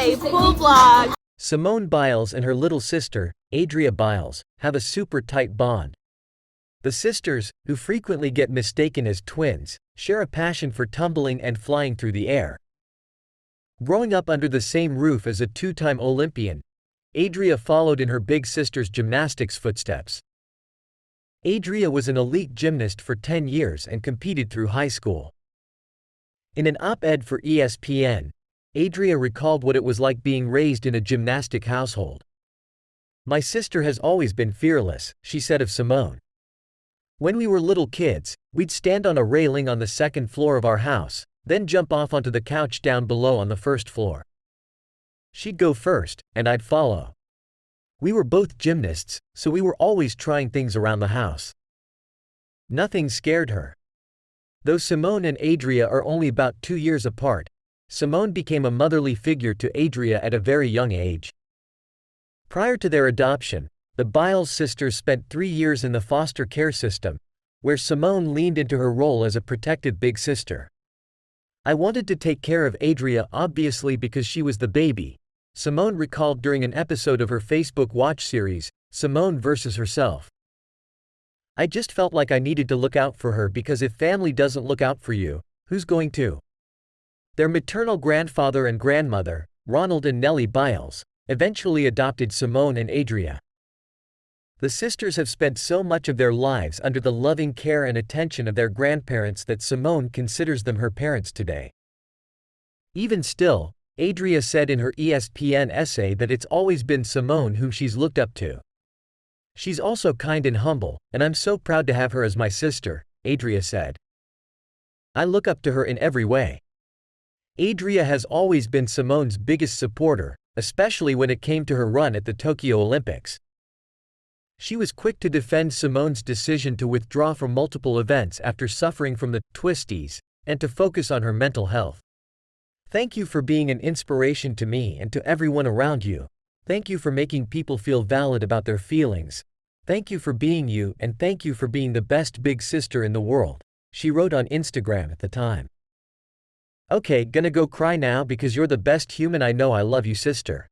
Okay, full vlog. Simone Biles and her little sister, Adria Biles, have a super tight bond. The sisters, who frequently get mistaken as twins, share a passion for tumbling and flying through the air. Growing up under the same roof as a two-time Olympian, Adria followed in her big sister's gymnastics footsteps. Adria was an elite gymnast for 10 years and competed through high school. In an op-ed for ESPN, Adria recalled what it was like being raised in a gymnastic household. "My sister has always been fearless," she said of Simone. "When we were little kids, we'd stand on a railing on the second floor of our house, then jump off onto the couch down below on the first floor. She'd go first, and I'd follow. We were both gymnasts, so we were always trying things around the house. Nothing scared her." Though Simone and Adria are only about 2 years apart, Simone became a motherly figure to Adria at a very young age. Prior to their adoption, the Biles sisters spent 3 years in the foster care system, where Simone leaned into her role as a protective big sister. "I wanted to take care of Adria obviously because she was the baby," Simone recalled during an episode of her Facebook Watch series, Simone vs. Herself. "I just felt like I needed to look out for her because if family doesn't look out for you, who's going to?" Their maternal grandfather and grandmother, Ronald and Nellie Biles, eventually adopted Simone and Adria. The sisters have spent so much of their lives under the loving care and attention of their grandparents that Simone considers them her parents today. Even still, Adria said in her ESPN essay that it's always been Simone whom she's looked up to. "She's also kind and humble, and I'm so proud to have her as my sister," Adria said. "I look up to her in every way." Adria has always been Simone's biggest supporter, especially when it came to her run at the Tokyo Olympics. She was quick to defend Simone's decision to withdraw from multiple events after suffering from the twisties, and to focus on her mental health. "Thank you for being an inspiration to me and to everyone around you. Thank you for making people feel valid about their feelings. Thank you for being you and thank you for being the best big sister in the world," she wrote on Instagram at the time. "Okay, gonna go cry now because you're the best human I know. I love you, sister."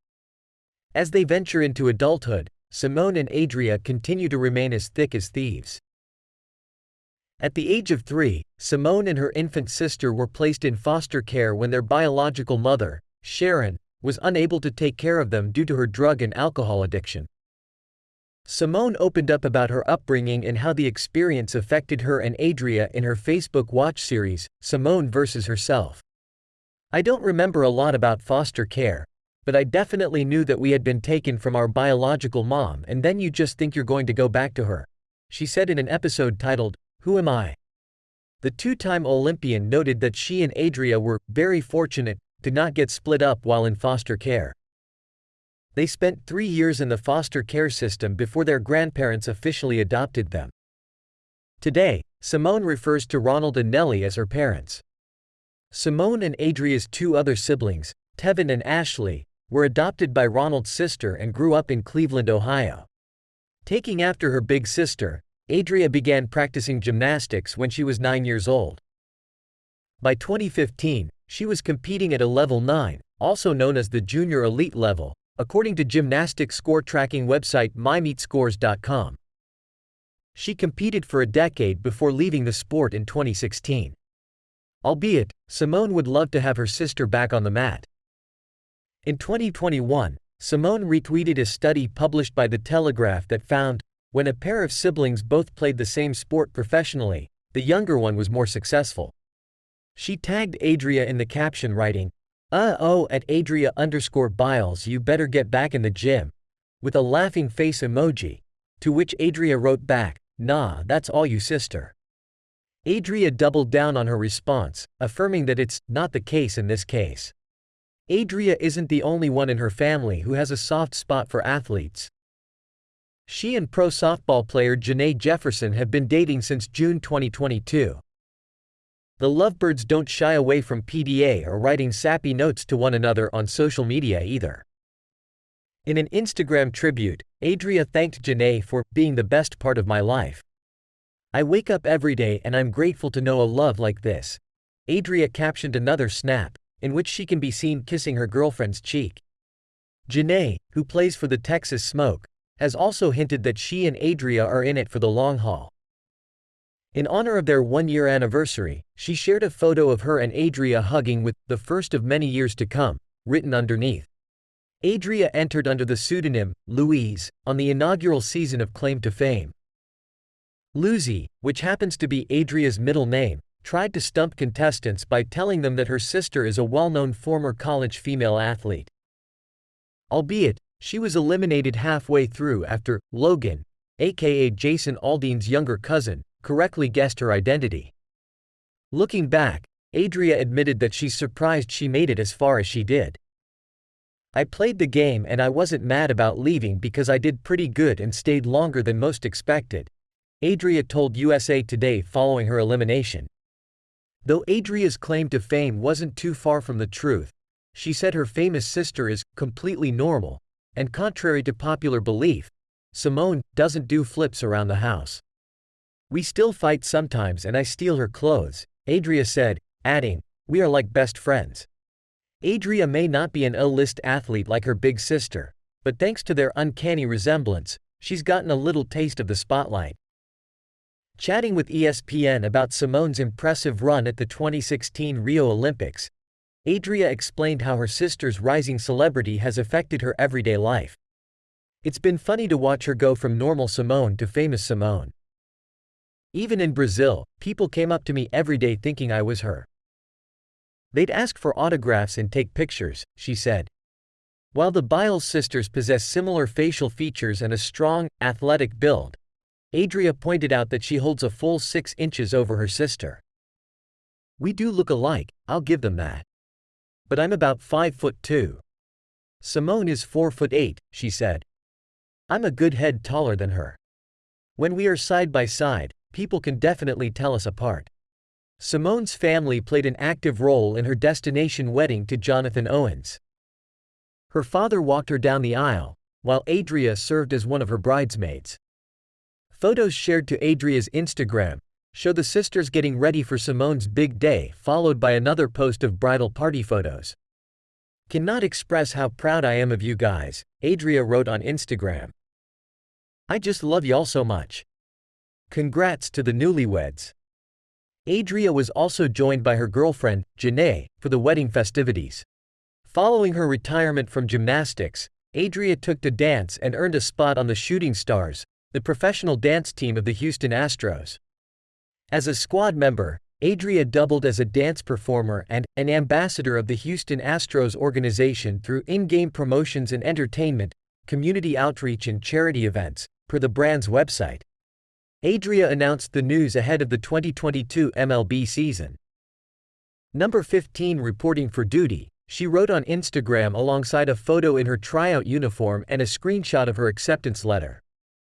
As they venture into adulthood, Simone and Adria continue to remain as thick as thieves. At the age of 3, Simone and her infant sister were placed in foster care when their biological mother, Sharon, was unable to take care of them due to her drug and alcohol addiction. Simone opened up about her upbringing and how the experience affected her and Adria in her Facebook Watch series, Simone vs. Herself. "I don't remember a lot about foster care, but I definitely knew that we had been taken from our biological mom and then you just think you're going to go back to her," she said in an episode titled, "Who Am I?" The two-time Olympian noted that she and Adria were very fortunate to not get split up while in foster care. They spent 3 years in the foster care system before their grandparents officially adopted them. Today, Simone refers to Ronald and Nellie as her parents. Simone and Adria's 2 other siblings, Tevin and Ashley, were adopted by Ronald's sister and grew up in Cleveland, Ohio. Taking after her big sister, Adria began practicing gymnastics when she was 9 years old. By 2015, she was competing at a level 9, also known as the junior elite level, according to gymnastics score tracking website mymeetscores.com. She competed for a decade before leaving the sport in 2016. Albeit, Simone would love to have her sister back on the mat. In 2021, Simone retweeted a study published by The Telegraph that found, when a pair of siblings both played the same sport professionally, the younger one was more successful. She tagged Adria in the caption writing, at Adria_Biles, you better get back in the gym," with a laughing face emoji, to which Adria wrote back, "Nah, that's all you, sister." Adria doubled down on her response, affirming that it's not the case in this case. Adria isn't the only one in her family who has a soft spot for athletes. She and pro softball player Janae Jefferson have been dating since June 2022. The lovebirds don't shy away from PDA or writing sappy notes to one another on social media either. In an Instagram tribute, Adria thanked Janae for being the best part of my life. "I wake up every day and I'm grateful to know a love like this," Adria captioned another snap, in which she can be seen kissing her girlfriend's cheek. Janae, who plays for the Texas Smoke, has also hinted that she and Adria are in it for the long haul. In honor of their one-year anniversary, she shared a photo of her and Adria hugging with "the first of many years to come" written underneath. Adria entered under the pseudonym Louise on the inaugural season of Claim to Fame. Lucy, which happens to be Adria's middle name, tried to stump contestants by telling them that her sister is a well-known former college female athlete. Albeit, she was eliminated halfway through after Logan, aka Jason Aldean's younger cousin, correctly guessed her identity. Looking back, Adria admitted that she's surprised she made it as far as she did. "I played the game and I wasn't mad about leaving because I did pretty good and stayed longer than most expected," Adria told USA Today following her elimination. Though Adria's claim to fame wasn't too far from the truth, she said her famous sister is completely normal, and contrary to popular belief, Simone doesn't do flips around the house. "We still fight sometimes and I steal her clothes," Adria said, adding, "We are like best friends." Adria may not be an A-list athlete like her big sister, but thanks to their uncanny resemblance, she's gotten a little taste of the spotlight. Chatting with ESPN about Simone's impressive run at the 2016 Rio Olympics, Adria explained how her sister's rising celebrity has affected her everyday life. "It's been funny to watch her go from normal Simone to famous Simone. Even in Brazil, people came up to me every day thinking I was her. They'd ask for autographs and take pictures," she said. While the Biles sisters possess similar facial features and a strong, athletic build, Adria pointed out that she holds a full 6 inches over her sister. "We do look alike, I'll give them that. But I'm about 5'2". Simone is 4'8", she said. "I'm a good head taller than her. When we are side by side, people can definitely tell us apart." Simone's family played an active role in her destination wedding to Jonathan Owens. Her father walked her down the aisle, while Adria served as one of her bridesmaids. Photos shared to Adria's Instagram show the sisters getting ready for Simone's big day, followed by another post of bridal party photos. "Cannot express how proud I am of you guys," Adria wrote on Instagram. "I just love y'all so much. Congrats to the newlyweds." Adria was also joined by her girlfriend, Janae, for the wedding festivities. Following her retirement from gymnastics, Adria took to dance and earned a spot on the Shooting Stars, the professional dance team of the Houston Astros. As a squad member, Adria doubled as a dance performer and an ambassador of the Houston Astros organization through in-game promotions and entertainment, community outreach and charity events, per the brand's website. Adria announced the news ahead of the 2022 MLB season. Number 15 reporting for duty, she wrote on Instagram alongside a photo in her tryout uniform and a screenshot of her acceptance letter.